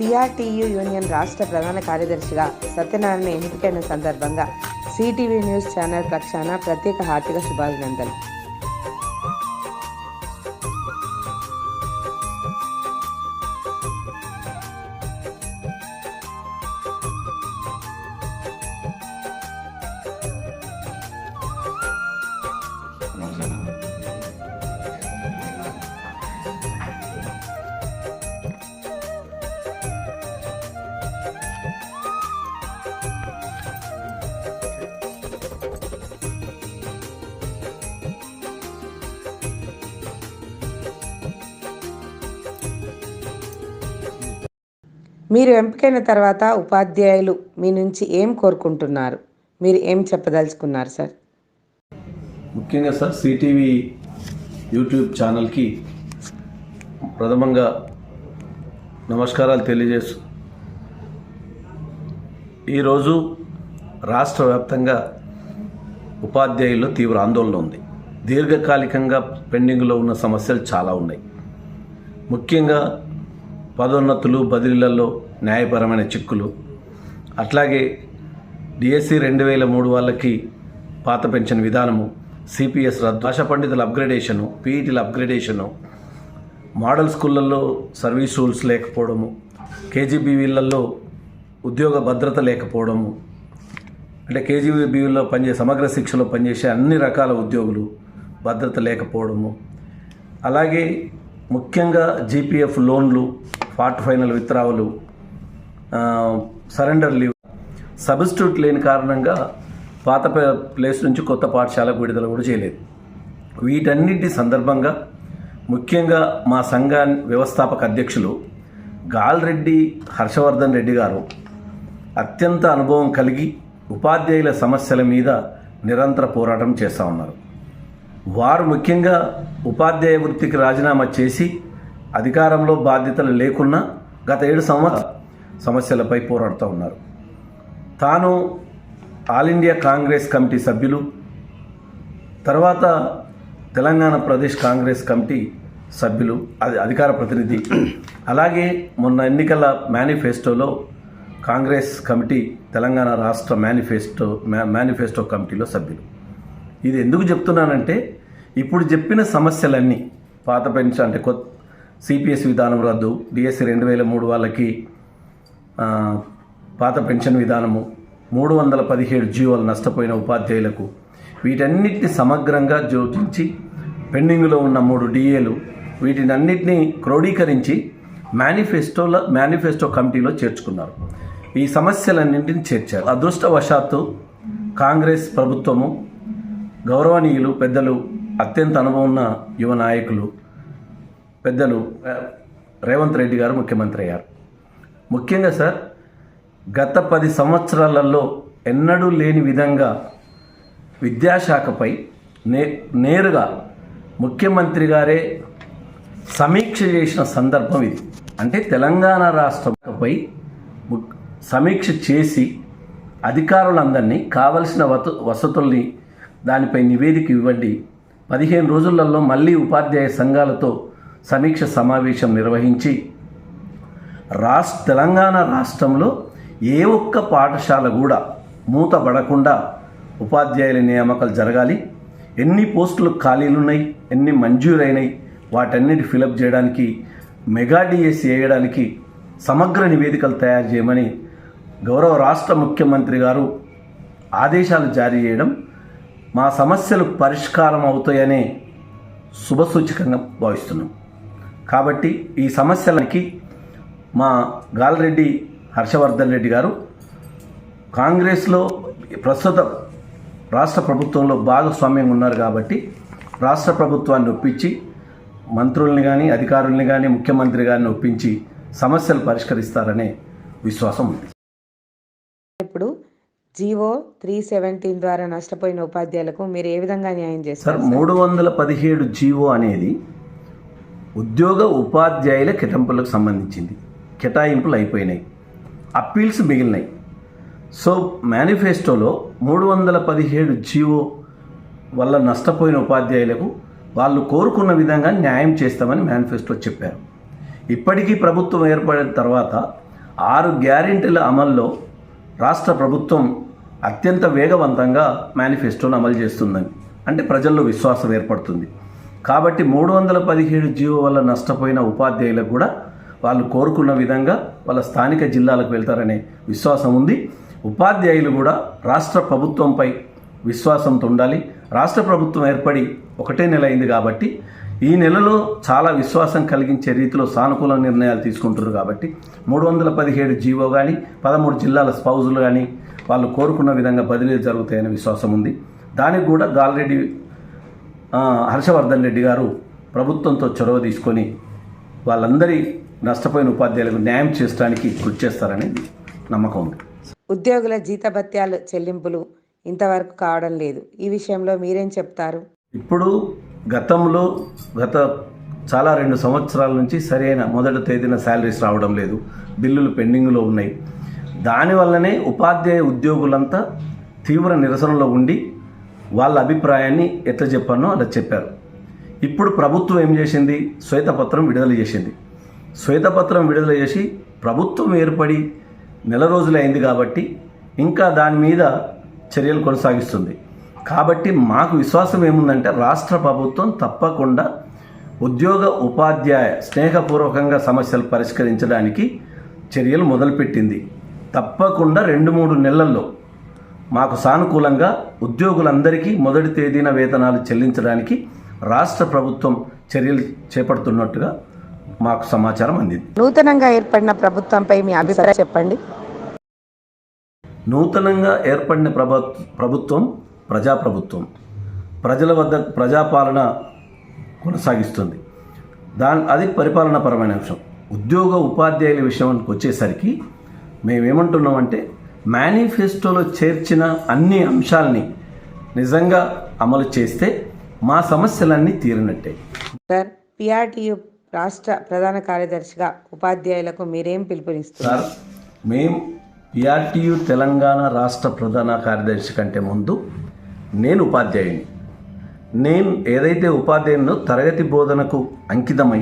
PRTU union రాష్ట్ర ప్రధాన కార్యదర్శిగా సత్యనారాయణ ఎన్నికైన సందర్భంగా సిటీవీ న్యూస్ ఛానల్ పక్షాన ప్రత్యేక హార్దిక శుభాభినందనలు. మీరు ఎంపికైన తర్వాత ఉపాధ్యాయులు మీ నుంచి ఏం కోరుకుంటున్నారు? మీరు ఏం చెప్పదలుచుకున్నారు సార్? ముఖ్యంగా సార్ సిటీవీ యూట్యూబ్ ఛానల్కి ప్రథమంగా నమస్కారాలు తెలియజేస్తూ ఈరోజు రాష్ట్ర వ్యాప్తంగా ఉపాధ్యాయుల్లో తీవ్ర ఆందోళన ఉంది. దీర్ఘకాలికంగా పెండింగ్లో ఉన్న సమస్యలు చాలా ఉన్నాయి. ముఖ్యంగా పదోన్నతులు, బదిలీలలో న్యాయపరమైన చిక్కులు, అట్లాగే డిఎస్సి 2003 వాళ్ళకి పాత పెన్షన్ విధానము, సిపిఎస్ రద్దు, భాషా పండితుల అప్గ్రేడేషను, పీఈటీల అప్గ్రేడేషను, మోడల్ స్కూళ్ళల్లో సర్వీస్ రూల్స్ లేకపోవడము, కేజీబీవీలలో ఉద్యోగ భద్రత లేకపోవడము, అంటే కేజీబీవీలో సమగ్ర శిక్షలో పనిచేసే అన్ని రకాల ఉద్యోగులు భద్రత లేకపోవడము, అలాగే ముఖ్యంగా జీపీఎఫ్ లోన్లు, పార్ట్ ఫైనల్ విత్డ్రావలు, సరెండర్ లీవ్, సబ్స్టిట్యూట్ లేని కారణంగా పాత ప్లేస్ నుంచి కొత్త పాఠశాలకు విడుదల కూడా చేయలేదు. వీటన్నిటి సందర్భంగా ముఖ్యంగా మా సంఘ వ్యవస్థాపక అధ్యక్షులు గాల్రెడ్డి హర్షవర్ధన్ రెడ్డి గారు అత్యంత అనుభవం కలిగి ఉపాధ్యాయుల సమస్యల మీద నిరంతర పోరాటం చేస్తూ ఉన్నారు. వారు ముఖ్యంగా ఉపాధ్యాయ వృత్తికి రాజీనామా చేసి అధికారంలో బాధ్యతలు లేకున్నా గత 7 సంవత్సరాల సమస్యలపై పోరాడుతూ ఉన్నారు. తాను ఆల్ ఇండియా కాంగ్రెస్ కమిటీ సభ్యులు, తర్వాత తెలంగాణ ప్రదేశ్ కాంగ్రెస్ కమిటీ సభ్యులు, అధికార ప్రతినిధి, అలాగే మొన్న ఎన్నికల మేనిఫెస్టోలో కాంగ్రెస్ కమిటీ తెలంగాణ రాష్ట్ర మేనిఫెస్టో కమిటీలో సభ్యులు. ఇది ఎందుకు చెప్తున్నానంటే ఇప్పుడు చెప్పిన సమస్యలన్నీ పాత పెన్షన్ అంటే కొత్త సిపిఎస్ విధానం రద్దు, డిఎస్సి 2003 వాళ్ళకి పాత పెన్షన్ విధానము, 317 జీవోలు నష్టపోయిన ఉపాధ్యాయులకు, వీటన్నిటిని సమగ్రంగా జోడించి పెండింగ్లో ఉన్న 3 డిఏలు వీటినన్నిటినీ క్రోడీకరించి మేనిఫెస్టో కమిటీలో చేర్చుకున్నారు. ఈ సమస్యలన్నింటినీ చేర్చారు. అదృష్టవశాత్తు కాంగ్రెస్ ప్రభుత్వము, గౌరవనీయులు పెద్దలు, అత్యంత అనుభవం ఉన్న యువ నాయకులు పెద్దలు రేవంత్ రెడ్డి గారు ముఖ్యమంత్రి అయ్యారు. ముఖ్యంగా సార్ గత 10 సంవత్సరాలలో ఎన్నడూ లేని విధంగా విద్యాశాఖపై నేరుగా ముఖ్యమంత్రి గారే సమీక్ష చేసిన సందర్భం ఇది. అంటే తెలంగాణ రాష్ట్రంపై సమీక్ష చేసి అధికారులందరినీ కావలసిన వసతుల్ని దానిపై నివేదిక ఇవ్వండి, 15 రోజులలో మళ్ళీ ఉపాధ్యాయ సంఘాలతో సమీక్ష సమావేశం నిర్వహించి తెలంగాణ రాష్ట్రంలో ఏ ఒక్క పాఠశాల కూడా మూతపడకుండా ఉపాధ్యాయుల నియామకాలు జరగాలి, ఎన్ని పోస్టులు ఖాళీలున్నాయి, ఎన్ని మంజూరైనాయి, వాటన్నిటి ఫిలప్ చేయడానికి, మెగా డిఎస్సి వేయడానికి సమగ్ర నివేదికలు తయారు చేయమని గౌరవ రాష్ట్ర ముఖ్యమంత్రి గారు ఆదేశాలు జారీ చేయడం మా సమస్యలు పరిష్కారం అవుతాయనే శుభసూచకంగా భావిస్తున్నాం. కాబట్టి ఈ సమస్యలకి మా గాల్రెడ్డి హర్షవర్ధన్ రెడ్డి గారు కాంగ్రెస్లో ప్రస్తుత రాష్ట్ర ప్రభుత్వంలో భాగస్వామ్యంగా ఉన్నారు కాబట్టి రాష్ట్ర ప్రభుత్వాన్ని ఒప్పించి మంత్రుల్ని కానీ అధికారుల్ని కానీ ముఖ్యమంత్రి గారిని ఒప్పించి సమస్యలు పరిష్కరిస్తారనే విశ్వాసం ఉంది. ఇప్పుడు జీవో 317 ద్వారా నష్టపోయిన ఉపాధ్యాయులకు మీరు ఏ విధంగా న్యాయం చేస్తారు? 317 జీవో అనేది ఉద్యోగ ఉపాధ్యాయుల కేటాయింపులకు సంబంధించింది. కేటాయింపులు అయిపోయినాయి, అప్పీల్స్ మిగిలినాయి. సో మేనిఫెస్టోలో 317 జీవో వల్ల నష్టపోయిన ఉపాధ్యాయులకు వాళ్ళు కోరుకున్న విధంగా న్యాయం చేస్తామని మేనిఫెస్టో చెప్పారు. ఇప్పటికీ ప్రభుత్వం ఏర్పడిన తర్వాత 6 గ్యారెంటీల అమల్లో రాష్ట్ర ప్రభుత్వం అత్యంత వేగవంతంగా మేనిఫెస్టోను అమలు చేస్తుందని అంటే ప్రజల్లో విశ్వాసం ఏర్పడుతుంది. కాబట్టి 317 జీవో వల్ల నష్టపోయిన ఉపాధ్యాయులకు కూడా వాళ్ళు కోరుకున్న విధంగా వాళ్ళ స్థానిక జిల్లాలకు వెళ్తారనే విశ్వాసం ఉంది. ఉపాధ్యాయులు కూడా రాష్ట్ర ప్రభుత్వంపై విశ్వాసంతో ఉండాలి. రాష్ట్ర ప్రభుత్వం ఏర్పడి 1 నెల అయింది కాబట్టి ఈ నెలలో చాలా విశ్వాసం కలిగించే రీతిలో సానుకూల నిర్ణయాలు తీసుకుంటున్నారు. కాబట్టి 317 జీవో కానీ 13 జిల్లాల స్పౌజులు కానీ వాళ్ళు కోరుకున్న విధంగా బదిలీలు జరుగుతాయనే విశ్వాసం ఉంది. దానికి కూడా గాలిరెడ్డి హర్షవర్ధన్ రెడ్డి గారు ప్రభుత్వంతో చొరవ తీసుకొని వాళ్ళందరి నష్టపోయిన ఉపాధ్యాయులకు న్యాయం చేయడానికి కృషి చేస్తారనేది నమ్మకం ఉంది. ఉద్యోగుల జీతభత్యాలు చెల్లింపులు ఇంతవరకు కావడం లేదు. ఈ విషయంలో మీరేం చెప్తారు? ఇప్పుడు గత చాలా 2 సంవత్సరాల నుంచి సరైన మొదటి తేదీన శాలరీస్ రావడం లేదు, బిల్లులు పెండింగ్లో ఉన్నాయి. దానివల్లనే ఉపాధ్యాయ ఉద్యోగులంతా తీవ్ర నిరసనలో ఉండి వాళ్ళ అభిప్రాయాన్ని ఎట్లా చెప్పానో అలా చెప్పారు. ఇప్పుడు ప్రభుత్వం ఏం చేసింది? శ్వేతపత్రం విడుదల చేసింది. శ్వేతపత్రం విడుదల చేసి ప్రభుత్వం ఏర్పడి నెల రోజులే అయింది కాబట్టి ఇంకా దాని మీద చర్యలు కొనసాగిస్తుంది. కాబట్టి మాకు విశ్వాసం ఏముందంటే రాష్ట్ర ప్రభుత్వం తప్పకుండా ఉద్యోగ ఉపాధ్యాయ స్నేహపూర్వకంగా సమస్యలు పరిష్కరించడానికి చర్యలు మొదలుపెట్టింది. తప్పకుండా 2-3 నెలల్లో మాకు సానుకూలంగా ఉద్యోగులందరికీ మొదటి తేదీన వేతనాలు చెల్లించడానికి రాష్ట్ర ప్రభుత్వం చర్యలు చేపడుతున్నట్టుగా మాకు సమాచారం అందింది. నూతనంగా ఏర్పడిన ప్రభుత్వంపై మీ అభిప్రాయం చెప్పండి. నూతనంగా ఏర్పడిన ప్రభుత్వం ప్రజాప్రభుత్వం, ప్రజల వద్ద ప్రజాపాలన కొనసాగిస్తుంది. అది పరిపాలనాపరమైన అంశం. ఉద్యోగ ఉపాధ్యాయుల విషయానికి వచ్చేసరికి మేమేమంటున్నామంటే మేనిఫెస్టోలో చేర్చిన అన్ని అంశాలని నిజంగా అమలు చేస్తే మా సమస్యలన్నీ తీరినట్టే. సార్, పిఆర్టీయు రాష్ట్ర ప్రధాన కార్యదర్శిగా ఉపాధ్యాయులకు మీరేం పిలుపునిస్తున్నారు? సార్, మేము పిఆర్టీయు తెలంగాణ రాష్ట్ర ప్రధాన కార్యదర్శి కంటే ముందు నేను ఉపాధ్యాయుని. నేను ఏదైతే ఉపాధ్యాయునో తరగతి బోధనకు అంకితమై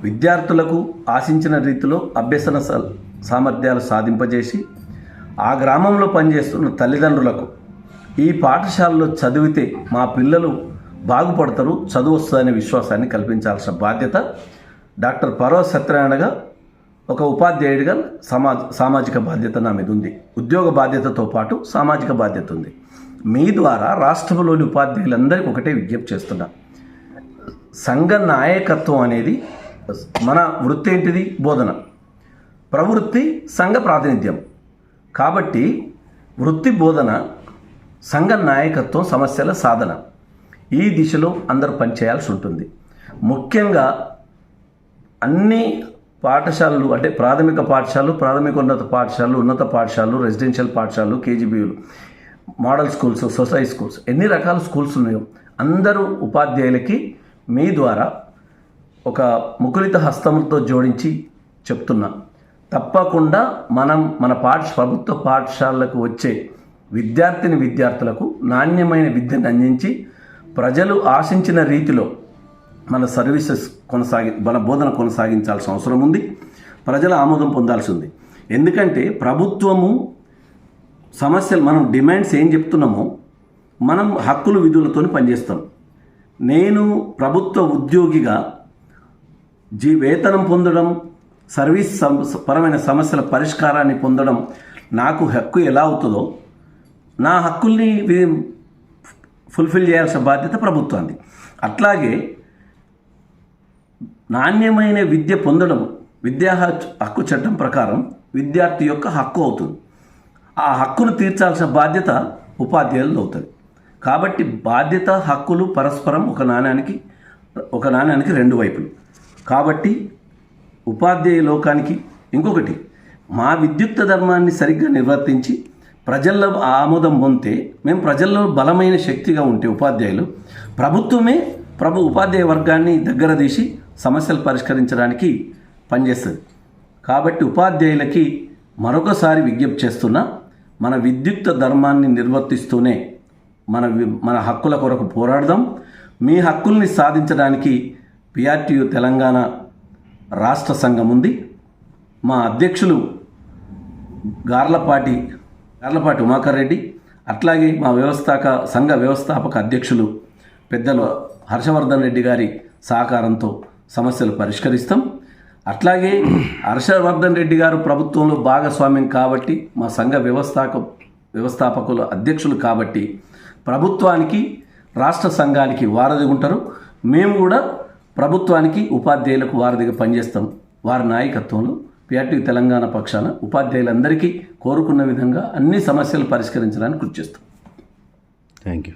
విద్యార్థులకు ఆశించిన రీతిలో అభ్యసన సామర్థ్యాలు సాధింపజేసి ఆ గ్రామంలో పనిచేస్తున్న తల్లిదండ్రులకు ఈ పాఠశాలలో చదివితే మా పిల్లలు బాగుపడతారు, చదువు వస్తుందనే విశ్వాసాన్ని కల్పించాల్సిన బాధ్యత డాక్టర్ పర్వ సత్యనారాయణగా ఒక ఉపాధ్యాయుడిగా సామాజిక బాధ్యత నా మీద ఉంది. ఉద్యోగ బాధ్యతతో పాటు సామాజిక బాధ్యత ఉంది. మీ ద్వారా రాష్ట్రంలోని ఉపాధ్యాయులందరికీ ఒకటే విజ్ఞప్తి చేస్తున్నా. సంఘ నాయకత్వం అనేది మన వృత్తి ఏంటిది? బోధన. ప్రవృత్తి సంఘ ప్రాతినిధ్యం. కాబట్టి వృత్తి బోధన, సంఘ నాయకత్వం, సమస్యల సాధన, ఈ దిశలో అందరూ పనిచేయాల్సి ఉంటుంది. ముఖ్యంగా అన్ని పాఠశాలలు అంటే ప్రాథమిక పాఠశాలలు, ప్రాథమికోన్నత పాఠశాలలు, ఉన్నత పాఠశాలలు, రెసిడెన్షియల్ పాఠశాలలు, కేజీబీలు, మోడల్ స్కూల్స్, సొసైటీ స్కూల్స్, ఎన్ని రకాల స్కూల్స్ ఉన్నాయో అందరూ ఉపాధ్యాయులకి మీ ద్వారా ఒక ముకులిత హస్తంతో జోడించి చెప్తున్నా. తప్పకుండా మనం మన ప్రభుత్వ పాఠశాలలకు వచ్చే విద్యార్థులకు నాణ్యమైన విద్యను అందించి ప్రజలు ఆశించిన రీతిలో మన సర్వీసెస్ మన బోధన కొనసాగించాల్సిన అవసరం ఉంది. ప్రజల ఆమోదం పొందాల్సి ఉంది. ఎందుకంటే ప్రభుత్వము సమస్యలు, మనం డిమాండ్స్ ఏం చెప్తున్నామో మనం హక్కులు విధులతో పనిచేస్తాం. నేను ప్రభుత్వ ఉద్యోగిగా వేతనం పొందడం, సర్వీస్ పరమైన సమస్యల పరిష్కారాన్ని పొందడం నాకు హక్కు ఎలా అవుతుందో నా హక్కుల్ని ఫుల్ఫిల్ చేయాల్సిన బాధ్యత ప్రభుత్వానికి. అట్లాగే నాణ్యమైన విద్య పొందడం విద్యా హక్కు చట్టం ప్రకారం విద్యార్థి యొక్క హక్కు అవుతుంది. ఆ హక్కును తీర్చాల్సిన బాధ్యత ఉపాధ్యాయులు అవుతుంది. కాబట్టి బాధ్యత, హక్కులు పరస్పరం ఒక నాణ్యానికి 2 వైపులు. కాబట్టి ఉపాధ్యాయ లోకానికి ఇంకొకటి, మా విద్యుక్త ధర్మాన్ని సరిగ్గా నిర్వర్తించి ప్రజల్లో ఆమోదం పొందితే, మేము ప్రజల్లో బలమైన శక్తిగా ఉంటే ఉపాధ్యాయులు, ప్రభుత్వమే ఉపాధ్యాయ వర్గాన్ని దగ్గర తీసి సమస్యలు పరిష్కరించడానికి పనిచేస్తుంది. కాబట్టి ఉపాధ్యాయులకి మరొకసారి విజ్ఞప్తి చేస్తున్నా, మన విద్యుక్త ధర్మాన్ని నిర్వర్తిస్తూనే మన హక్కుల కొరకు పోరాడదాం. మీ హక్కుల్ని సాధించడానికి పిఆర్టీయు తెలంగాణ రాష్ట్ర సంఘం ఉంది. మా అధ్యక్షులు గార్లపాటి ఉమాకర్ రెడ్డి, అట్లాగే మా సంఘ వ్యవస్థాపక అధ్యక్షులు పెద్దలు హర్షవర్ధన్ రెడ్డి గారి సహకారంతో సమస్యలు పరిష్కరిస్తాం. అట్లాగే హర్షవర్ధన్ రెడ్డి గారు ప్రభుత్వంలో భాగస్వామ్యం కాబట్టి, మా సంఘ వ్యవస్థాపకుల అధ్యక్షులు కాబట్టి ప్రభుత్వానికి రాష్ట్ర సంఘానికి వారధి ఉంటారు. మేము కూడా ప్రభుత్వానికి ఉపాధ్యాయులకు వారధిగా పనిచేస్తాం. వారి నాయకత్వంలో పిఆర్టీ తెలంగాణ పక్షాన ఉపాధ్యాయులందరికీ కోరుకున్న విధంగా అన్ని సమస్యలు పరిష్కరించడానికి కృషి చేస్తాం. Thank you.